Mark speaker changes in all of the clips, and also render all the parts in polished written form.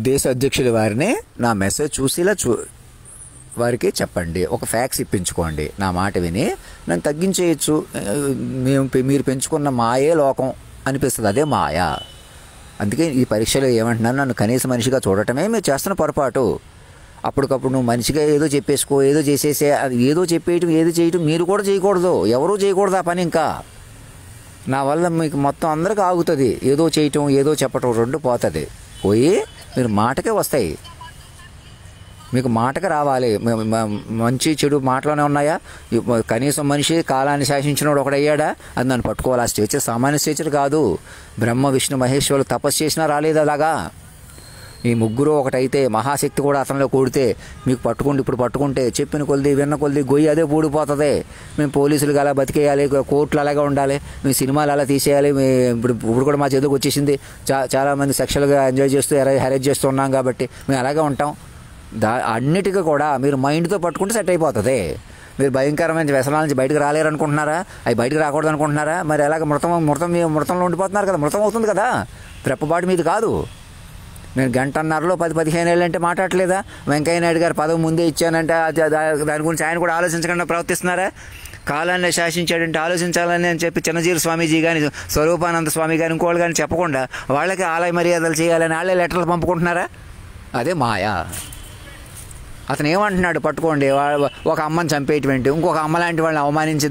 Speaker 1: దేశ అధ్యక్షుల వారిని నా మెసేజ్ చూసేలా వారికి చెప్పండి, ఒక ఫ్యాక్స్ ఇప్పించుకోండి. నా మాట విని నన్ను తగ్గించేయచ్చు. మీరు పెంచుకున్న మాయే లోకం అనిపిస్తుంది, అదే మాయ. అందుకే ఈ పరీక్షలో ఏమంటున్నాను, నన్ను కనీస మనిషిగా చూడటమే మీరు చేస్తున్న పొరపాటు. అప్పటికప్పుడు నువ్వు మనిషిగా ఏదో చెప్పేసుకో, ఏదో చేసేసే, అది ఏదో చెప్పేయటం ఏదో చేయటం మీరు కూడా చేయకూడదు, ఎవరూ చేయకూడదు ఆ పని. ఇంకా నా వల్ల మీకు మొత్తం అందరికీ ఆగుతుంది. ఏదో చేయటం ఏదో చెప్పటం రెండు పోతుంది, పోయి మీరు మాటకే వస్తాయి. మీకు మాటకు రావాలి. మంచి చెడు మాటలోనే ఉన్నాయా? కనీసం మనిషి కాలాన్ని శాసించినోడు ఒకడయ్యాడా? అది నన్ను పట్టుకోవాలి. ఆ స్టేచర్ సామాన్య స్టేచర్ కాదు. బ్రహ్మ విష్ణు మహేశ్వరులు తపస్సు చేసినా రాలేదు అలాగా. ఈ ముగ్గురు ఒకటైతే మహాశక్తి కూడా అతనిలో కూడితే మీకు పట్టుకుంటే, ఇప్పుడు పట్టుకుంటే చెప్పిన కొలిది విన్న కొలిది గొయ్యి అదే పూడిపోతుంది. మేము పోలీసులుగా అలా బతికేయాలి, కోర్టులు అలాగే ఉండాలి, మీ సినిమాలు అలా తీసేయాలి. ఇప్పుడు కూడా మా చేతికి వచ్చేసింది. చాలామంది సెక్షువల్గా ఎంజాయ్ చేస్తూ హెరేజ్ చేస్తూ ఉన్నాం కాబట్టి మేము అలాగే ఉంటాం. అన్నిటికీ కూడా మీరు మైండ్తో పట్టుకుంటే సెట్ అయిపోతుంది. మీరు భయంకరమైన వ్యసనాల నుంచి బయటకు రాలేరు అనుకుంటున్నారా? అవి బయటకు రాకూడదు అనుకుంటున్నారా? మరి అలాగ మృతంలో ఉండిపోతున్నారు కదా. మృతం అవుతుంది కదా, రెప్పపాటు మీది కాదు. నేను గంటన్నరలో 10-15 ఏళ్ళంటే మాట్లాడలేదా? వెంకయ్య నాయుడు గారు పదవి ముందే ఇచ్చానంటే దాని గురించి ఆయన కూడా ఆలోచించకుండా ప్రవర్తిస్తున్నారా? కాలాన్ని శాసించాడంటే ఆలోచించాలని అని చెప్పి చిన్నజీరు స్వామీజీ కానీ స్వరూపానంద స్వామి కానీ ఇంకోళ్ళు కానీ చెప్పకుండా వాళ్ళకి ఆలయ మర్యాదలు చేయాలని వాళ్ళే లెటర్లు పంపుకుంటున్నారా? అదే మాయ. అతను ఏమంటున్నాడు, పట్టుకోండి ఒక అమ్మని చంపేటువంటి, ఇంకొక అమ్మ లాంటి వాళ్ళని అవమానించి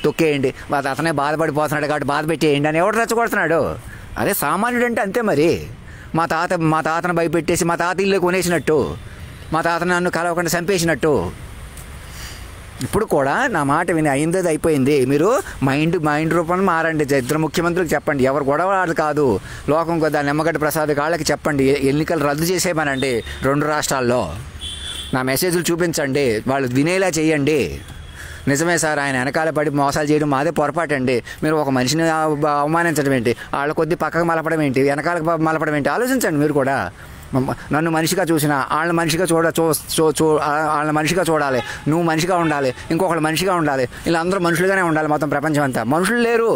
Speaker 1: తొక్కేయండి, అతనే బాధపడిపోతున్నాడు కాబట్టి బాధ పెట్టేయండి అని ఎవడు రెచ్చగొడుతున్నాడు? అదే సామాన్యుడు అంటే అంతే. మరి మా తాతను భయపెట్టేసి మా తాత ఇల్లు కొనేసినట్టు, మా తాత నన్ను కలవకుండా చంపేసినట్టు. ఇప్పుడు కూడా నా మాట విని అయింది అయిపోయింది. మీరు మైండ్ రూపంలో మారండి. ఇద్దరు ముఖ్యమంత్రులకు చెప్పండి, ఎవరు గొడవ కాదు. లోకం కొద్ది నిమ్మగడ్డ ప్రసాద్ కాళ్ళకి చెప్పండి, ఎన్నికలు రద్దు చేసేయమనండి 2 రాష్ట్రాల్లో. నా మెసేజ్లు చూపించండి, వాళ్ళు వినేలా చేయండి. నిజమే సార్, ఆయన వెనకాల పడి మోసాలు చేయడం మాదే పొరపాటండి. మీరు ఒక మనిషిని అవమానించడం ఏంటి, వాళ్ళ కొద్ది పక్కకు మలపడం ఏంటి, వెనకాలకు మలపడం ఏంటి? ఆలోచించండి మీరు కూడా. నన్ను మనిషిగా చూసినా వాళ్ళని మనిషిగా వాళ్ళని మనిషిగా చూడాలి. నువ్వు మనిషిగా ఉండాలి, ఇంకొకళ్ళు మనిషిగా ఉండాలి. ఇలా అందరూ మనుషులుగానే ఉండాలి. మొత్తం ప్రపంచం అంతా మనుషులు లేరు.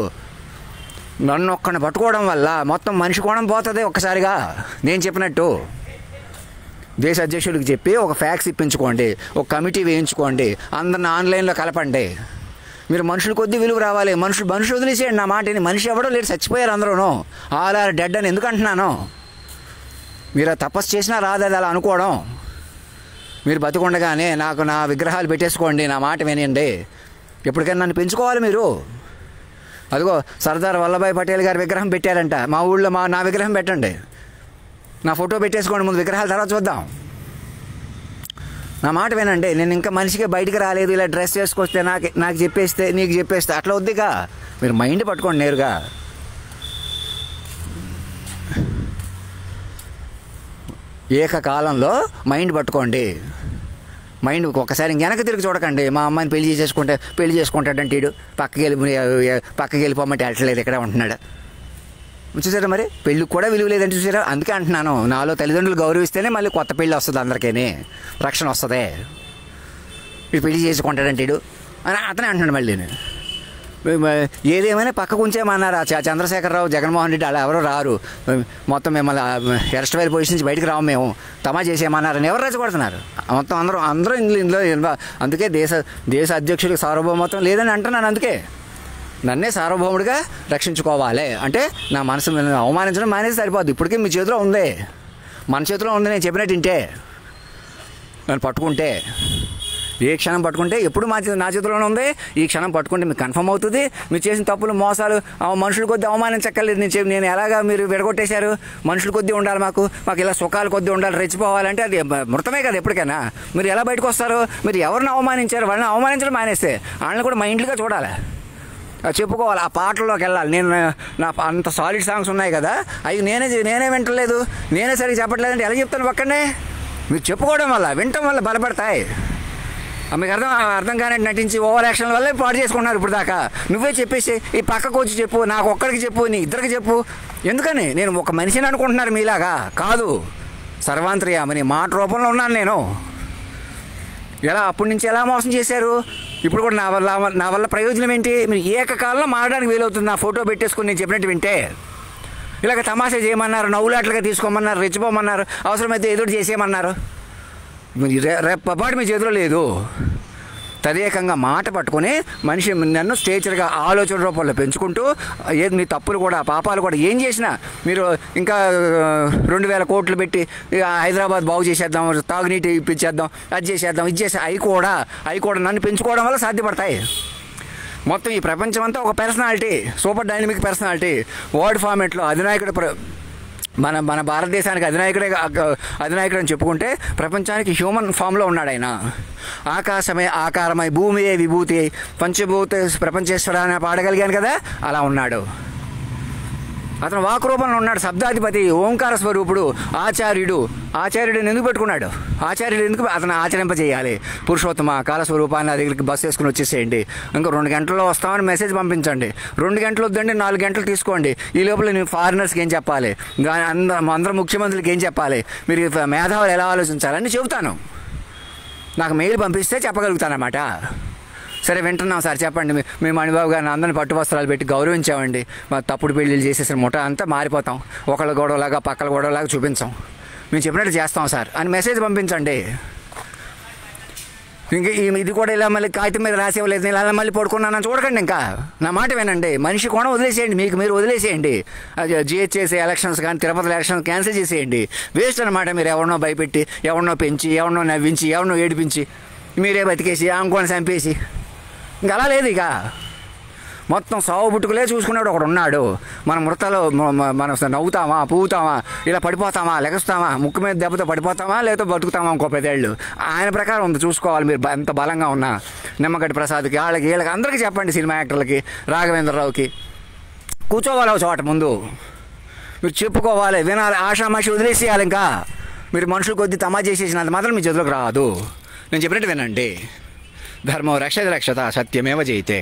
Speaker 1: నన్ను ఒక్కడిని పట్టుకోవడం వల్ల మొత్తం మనిషి కోణం పోతుంది ఒక్కసారిగా. నేను చెప్పినట్టు దేశ అధ్యక్షుడికి చెప్పి ఒక ఫ్యాక్స్ ఇప్పించుకోండి, ఒక కమిటీ వేయించుకోండి, అందరిని ఆన్లైన్లో కలపండి. మీరు మనుషుల కొద్దీ విలువ రావాలి. మనుషులు వదిలేసేయండి నా మాటని. మనిషి ఎవడో లేరు, చచ్చిపోయారు అందరూను. ఆల్ ఆర్ డెడ్ అని ఎందుకు అంటున్నాను? మీరు తపస్సు చేసినా రాదు అది అలా అనుకోవడం. మీరు బతికుండగానే నా విగ్రహాలు పెట్టేసుకోండి, నా మాట వినండి. ఎప్పటికైనా నన్ను పెంచుకోవాలి మీరు. అదిగో సర్దార్ వల్లభాయ్ పటేల్ గారి విగ్రహం పెట్టారంట మా ఊళ్ళో. నా విగ్రహం పెట్టండి, నా ఫోటో పెట్టేసుకోండి ముందు, విగ్రహాల తర్వాత చూద్దాం. నా మాట వినండి. నేను ఇంకా మనిషిగా బయటికి రాలేదు, ఇలా డ్రెస్ చేసుకొస్తే నాకు చెప్పేస్తే నీకు చెప్పేస్తే అట్లా వద్దుగా. మీరు మైండ్ పట్టుకోండి నేరుగా. ఏకకాలంలో మైండ్ పట్టుకోండి. మైండ్ ఒకసారి వెనక్కి తిరిగి చూడకండి. మా అమ్మాయిని పెళ్లి చేసుకుంటాడంటే వీడు పక్కకి వెళ్ళిపోమంటే వెళ్ళట్లేదు, ఇక్కడే ఉంటున్నాడు. చూసారా, మరి పెళ్ళికి కూడా విలువ లేదంటే చూసారా? అందుకే అంటున్నాను, నాలో తల్లిదండ్రులు గౌరవిస్తేనే మళ్ళీ కొత్త పెళ్ళి వస్తుంది, అందరికీ రక్షణ వస్తుంది. వీడు పెళ్లి చేసుకుంటాడంటే వీడు అని అతనే అంటున్నాడు. మళ్ళీ ఏదేమైనా పక్కకు ఉంచేమన్నారు చంద్రశేఖరరావు, జగన్మోహన్ రెడ్డి అలా ఎవరో రారు. మొత్తం మిమ్మల్ని అరెస్ట్ వైల్ పొజిషన్ నుంచి బయటకు రావు, మేము తమా చేసేయమన్నారని ఎవరు రెచ్చగొడుతున్నారు? మొత్తం అందరూ ఇందులో. అందుకే దేశ అధ్యక్షుడికి సార్వభౌమత్వం లేదని అంటున్నాను. అందుకే నన్నే సార్వభౌముడిగా రక్షించుకోవాలి అంటే నా మనసు అవమానించడం మానేసి సరిపోద్ది. ఇప్పటికీ మీ చేతిలో ఉంది, మన చేతిలో ఉంది. నేను చెప్పినట్టు వింటే, నన్ను పట్టుకుంటే, ఏ క్షణం పట్టుకుంటే ఎప్పుడు నా చేతిలోనే ఉంది. ఈ క్షణం పట్టుకుంటే మీకు కన్ఫర్మ్ అవుతుంది. మీరు చేసిన తప్పులు మోసాలు మనుషుల కొద్దీ అవమానించక్కర్లేదు. నేను ఎలాగా మీరు విడగొట్టేశారు. మనుషుల కొద్దీ ఉండాలి, మాకు ఇలా సుఖాల కొద్దీ ఉండాలి, రెచ్చిపోవాలంటే అది మృతమే కదా ఎప్పటికైనా. మీరు ఎలా బయటకు వస్తారు? మీరు ఎవరిని అవమానించారు, వాళ్ళని అవమానించడం మానేస్తే వాళ్ళని కూడా మైండ్గా చూడాలి, చెప్పుకోవాలి. ఆ పాటల్లోకి వెళ్ళాలి. నేను నా అంత సాలిడ్ సాంగ్స్ ఉన్నాయి కదా, అవి నేనే వింటలేదు, నేనే సరిగ్గా చెప్పట్లేదంటే ఎలా చెప్తాను? పక్కనే మీరు చెప్పుకోవడం వల్ల, వినటం వల్ల బలపడతాయి. మీకు అర్థం కానీ నటించి ఓవర్ యాక్షన్ వల్లే పాడు చేసుకుంటున్నారు ఇప్పుడు దాకా. నువ్వే చెప్పేసి ఈ పక్కకు వచ్చి చెప్పు, నాకు ఒక్కడికి చెప్పు, నీ ఇద్దరికి చెప్పు. ఎందుకని? నేను ఒక మనిషిని అనుకుంటున్నారు మీలాగా కాదు. సర్వాంతర్యామిని మాట రూపంలో ఉన్నాను నేను. అప్పటి నుంచి ఎలా మోసం చేశారు? ఇప్పుడు కూడా నా వల్ల ప్రయోజనం ఏంటి? మీరు ఏకకాలంలో మారడానికి వీలవుతుంది. నా ఫోటో పెట్టేసుకుని నేను చెప్పినట్టు వింటే ఇలాగ తమాషా చేయమన్నారు, నవ్వులాట్లుగా తీసుకోమన్నారు, రెచ్చిపోమన్నారు, అవసరమైతే ఎదురు చేసేయమన్నారు. రెప్పపాటు మీ చేతిలో లేదు. తదేకంగా మాట పట్టుకొని మనిషి నన్ను స్టేచర్గా ఆలోచన రూపంలో పెంచుకుంటూ ఏది మీ తప్పులు కూడా పాపాలు కూడా ఏం చేసినా మీరు ఇంకా 2000 కోట్లు పెట్టి హైదరాబాద్ బాగు చేసేద్దాం, తాగునీటి ఇప్పించేద్దాం, అది చేసేద్దాం, ఇది చేసే అవి కూడా నన్ను పెంచుకోవడం వల్ల సాధ్యపడతాయి. మొత్తం ఈ ప్రపంచం అంతా ఒక personality, super dynamic personality. World ఫార్మేట్లో అధినాయకుడు మన భారతదేశానికి అధినాయకుడు అని చెప్పుకుంటే ప్రపంచానికి హ్యూమన్ ఫామ్లో ఉన్నాడు ఆయన. ఆకాశమే ఆకారమై భూమియే విభూతి పంచభూత ప్రపంచేశ్వర అని పాడగలిగాను కదా, అలా ఉన్నాడు. అతను వాక్ రూపంలో ఉన్నాడు, శబ్దాధిపతి, ఓంకార స్వరూపుడు, ఆచార్యుడిని ఎందుకు పెట్టుకున్నాడు? ఆచార్యుడు ఎందుకు అతను ఆచరింపజేయాలి? పురుషోత్తమ కాలస్వరూపాన్ని నా దగ్గరికి బస్సు వేసుకుని వచ్చేసేయండి, ఇంకా 2 గంటల్లో వస్తామని మెసేజ్ పంపించండి. 2 గంటలు వద్దండి, 4 గంటలు తీసుకోండి. ఈ లోపల నేను ఫారినర్స్కి ఏం చెప్పాలి, అందరూ ముఖ్యమంత్రులకి ఏం చెప్పాలి, మీరు మేధావులు ఎలా ఆలోచించాలని చెబుతాను. నాకు మెయిల్ పంపిస్తే చెప్పగలుగుతానన్నమాట. సరే వింటున్నాం సార్, చెప్పండి. మేము మణిబాబు గారిని అందరిని పట్టు వస్త్రాలు పెట్టి గౌరవించామండి, మా తప్పుడు పెళ్ళిళ్ళు చేసేసిన ముఠ అంతా మారిపోతాం, ఒకళ్ళ గొడవలాగా పక్కల గొడవలాగా చూపించాం, మేము చెప్పినట్టు చేస్తాం సార్ అని మెసేజ్ పంపించండి. ఇంక ఇది కూడా ఇలా మళ్ళీ కాగితం మీద రాసేవలేదు, ఇలా మళ్ళీ పడుకున్నానని చూడకండి. ఇంకా నా మాట వినండి. మనిషి కోణం వదిలేసేయండి, మీకు మీరు వదిలేసేయండి. జిహెచ్ఎస్ ఎలక్షన్స్ కానీ తిరుపతి ఎలక్షన్స్ క్యాన్సిల్ చేసేయండి. వేస్ట్ అనమాట. మీరు ఎవరినో భయపెట్టి, ఎవరినో పెంచి, ఎవరినో నవ్వించి, ఎవరినో ఏడిపించి, మీరే బతికేసి ఇంకోని చంపేసి, ఇంకా అలా లేదు. ఇక మొత్తం సావు పుట్టుకులే చూసుకున్నాడు ఒకడు ఉన్నాడు. మన మృతలో మనం నవ్వుతామా, పూతామా, ఇలా పడిపోతామా, లెగస్తామా, ముక్కు మీద దెబ్బతో పడిపోతామా, లేకపోతే బతుకుతామా ఇంకో 10 ఏళ్ళు. ఆయన ప్రకారం ఉంది, చూసుకోవాలి. మీరు ఎంత బలంగా ఉన్నా నిమ్మగడ్డి ప్రసాద్కి, వీళ్ళకి అందరికీ చెప్పండి, సినిమా యాక్టర్లకి, రాఘవేంద్రరావుకి. కూర్చోవాలి ఒక చోట ముందు, మీరు చెప్పుకోవాలి, వినాలి, ఆషామాషి వదిలేసేయాలి. ఇంకా మీరు మనుషులు కొద్ది తమా చేసేసినంత మాత్రం మీ చేతిలోకి రాదు. నేను చెప్పినట్టు వినండి. ధర్మో రక్షత రక్షత సత్యమేవ జయితే.